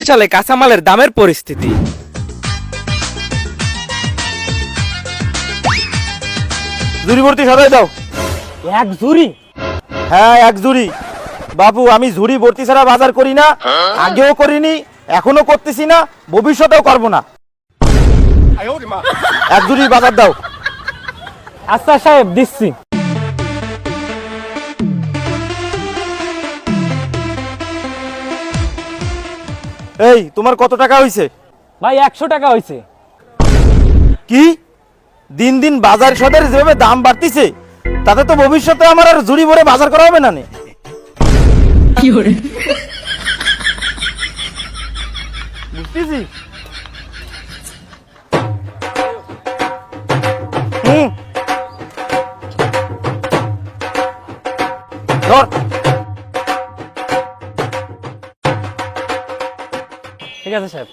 সালে কাঁচামালের দামের পরিস্থিতি। ঝুড়ি ভর্তি সরাই দাও। এক ঝুড়ি? হ্যাঁ, এক ঝুড়ি। বাবু, আমি ঝুড়ি ভর্তি ছাড়া বাজার করি না, আগেও করিনি, এখনো করতেছি না, ভবিষ্যতেও করবো না। এক ঝুড়ি বাজার দাও। আচ্ছা সাহেব, দিচ্ছি। এই, তোমার কত টাকা হয়েছে? ভাই 100 টাকা হয়েছে। কি? দিন দিন বাজার সদের যেভাবে দাম বাড়তিছে, তাতে তো ভবিষ্যতে আমার আর ঝুড়ি ভরে বাজার করা হবে না। বুঝতেছি। ধর। ঠিক আছে সাহেব।